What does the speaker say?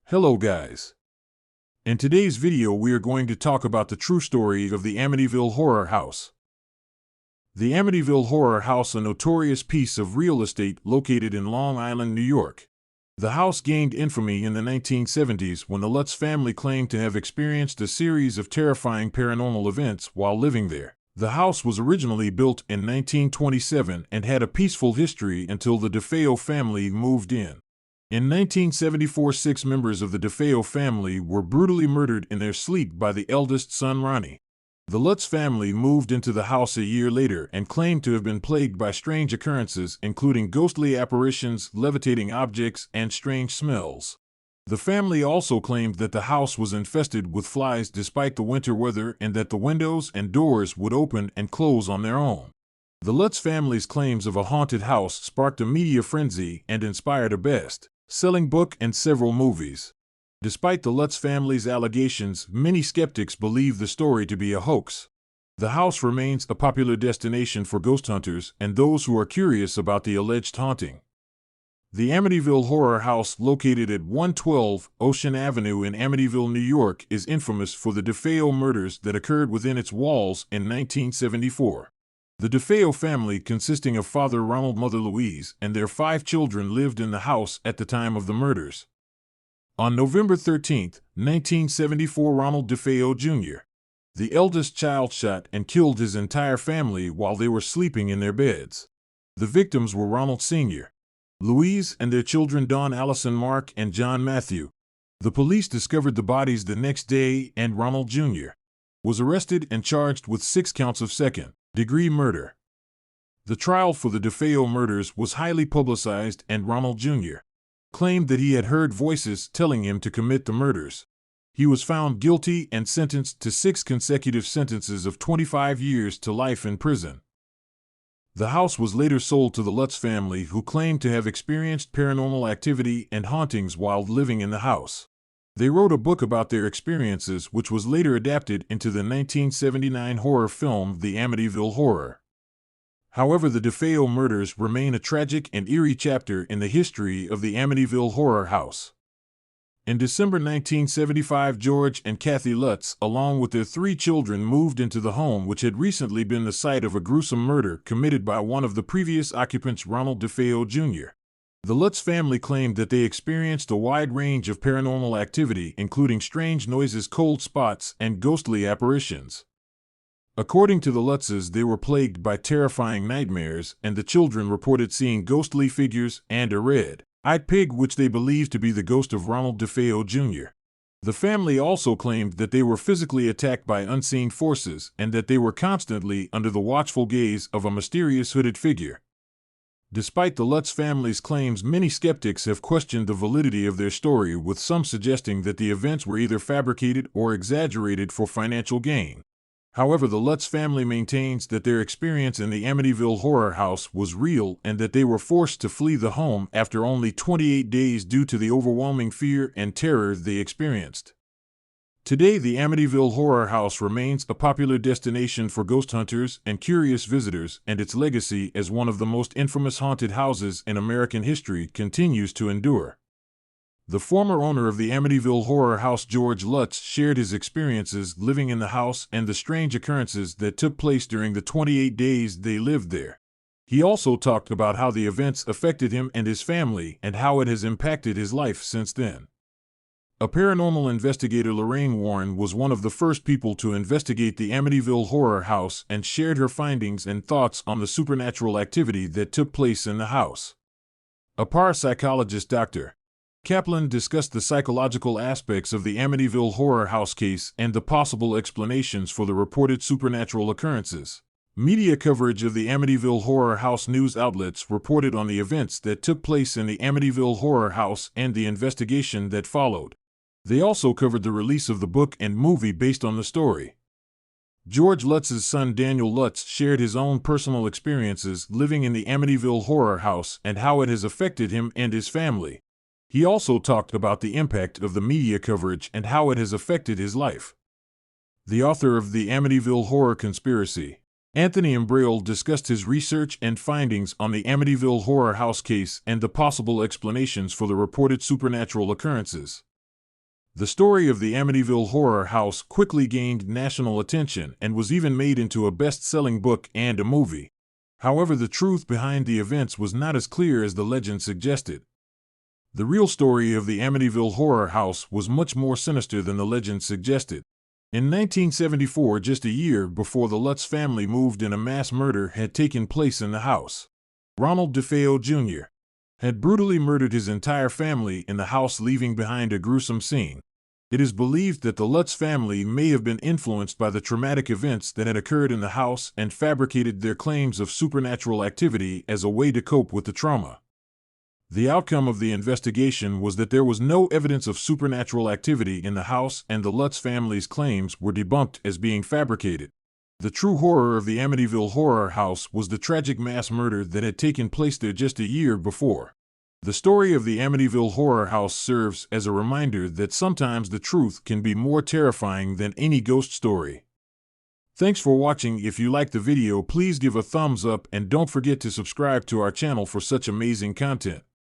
Hello guys. In today's video we are going to talk about the true story of the Amityville Horror House. The Amityville Horror House, a notorious piece of real estate located in Long Island, New York. The house gained infamy in the 1970s when the Lutz family claimed to have experienced a series of terrifying paranormal events while living there. The house was originally built in 1927 and had a peaceful history until the DeFeo family moved in. In 1974, 6 members of the DeFeo family were brutally murdered in their sleep by the eldest son, Ronnie. The Lutz family moved into the house a year later and claimed to have been plagued by strange occurrences, including ghostly apparitions, levitating objects, and strange smells. The family also claimed that the house was infested with flies despite the winter weather and that the windows and doors would open and close on their own. The Lutz family's claims of a haunted house sparked a media frenzy and inspired a best-selling book and several movies. Despite the Lutz family's allegations, many skeptics believe the story to be a hoax. The house remains a popular destination for ghost hunters and those who are curious about the alleged haunting. The Amityville Horror House, located at 112 Ocean Avenue in Amityville, New York, is infamous for the DeFeo murders that occurred within its walls in 1974. The DeFeo family, consisting of Father Ronald, Mother Louise, and their 5 children, lived in the house at the time of the murders. On November 13, 1974, Ronald DeFeo Jr., the eldest child, shot and killed his entire family while they were sleeping in their beds. The victims were Ronald Sr., Louise, and their children Dawn, Allison, Mark, and John Matthew. The police discovered the bodies the next day, and Ronald Jr. was arrested and charged with 6 counts of second-degree murder. The trial for the DeFeo murders was highly publicized, and Ronald Jr. claimed that he had heard voices telling him to commit the murders. He was found guilty and sentenced to 6 consecutive sentences of 25 years to life in prison. The house was later sold to the Lutz family, who claimed to have experienced paranormal activity and hauntings while living in the house. They wrote a book about their experiences, which was later adapted into the 1979 horror film The Amityville Horror. However, the DeFeo murders remain a tragic and eerie chapter in the history of the Amityville Horror House. In December 1975, George and Kathy Lutz, along with their 3 children, moved into the home which had recently been the site of a gruesome murder committed by one of the previous occupants, Ronald DeFeo Jr. The Lutz family claimed that they experienced a wide range of paranormal activity, including strange noises, cold spots, and ghostly apparitions. According to the Lutzes, they were plagued by terrifying nightmares, and the children reported seeing ghostly figures and a red-eyed pig, which they believed to be the ghost of Ronald DeFeo Jr. The family also claimed that they were physically attacked by unseen forces and that they were constantly under the watchful gaze of a mysterious hooded figure. Despite the Lutz family's claims, many skeptics have questioned the validity of their story, with some suggesting that the events were either fabricated or exaggerated for financial gain. However, the Lutz family maintains that their experience in the Amityville Horror House was real and that they were forced to flee the home after only 28 days due to the overwhelming fear and terror they experienced. Today, the Amityville Horror House remains a popular destination for ghost hunters and curious visitors, and its legacy as one of the most infamous haunted houses in American history continues to endure. The former owner of the Amityville Horror House, George Lutz, shared his experiences living in the house and the strange occurrences that took place during the 28 days they lived there. He also talked about how the events affected him and his family and how it has impacted his life since then. A paranormal investigator, Lorraine Warren, was one of the first people to investigate the Amityville Horror House and shared her findings and thoughts on the supernatural activity that took place in the house. A parapsychologist, Dr. Kaplan, discussed the psychological aspects of the Amityville Horror House case and the possible explanations for the reported supernatural occurrences. Media coverage of the Amityville Horror House, news outlets reported on the events that took place in the Amityville Horror House and the investigation that followed. They also covered the release of the book and movie based on the story. George Lutz's son, Daniel Lutz, shared his own personal experiences living in the Amityville Horror House and how it has affected him and his family. He also talked about the impact of the media coverage and how it has affected his life. The author of the Amityville Horror Conspiracy, Anthony Umbrail, discussed his research and findings on the Amityville Horror House case and the possible explanations for the reported supernatural occurrences. The story of the Amityville Horror House quickly gained national attention and was even made into a best-selling book and a movie. However, the truth behind the events was not as clear as the legend suggested. The real story of the Amityville Horror House was much more sinister than the legend suggested. In 1974, just a year before the Lutz family moved in, a mass murder had taken place in the house. Ronald DeFeo Jr. had brutally murdered his entire family in the house, leaving behind a gruesome scene. It is believed that the Lutz family may have been influenced by the traumatic events that had occurred in the house and fabricated their claims of supernatural activity as a way to cope with the trauma. The outcome of the investigation was that there was no evidence of supernatural activity in the house, and the Lutz family's claims were debunked as being fabricated. The true horror of the Amityville Horror House was the tragic mass murder that had taken place there just a year before. The story of the Amityville Horror House serves as a reminder that sometimes the truth can be more terrifying than any ghost story. Thanks for watching. If you liked the video, please give a thumbs up and don't forget to subscribe to our channel for such amazing content.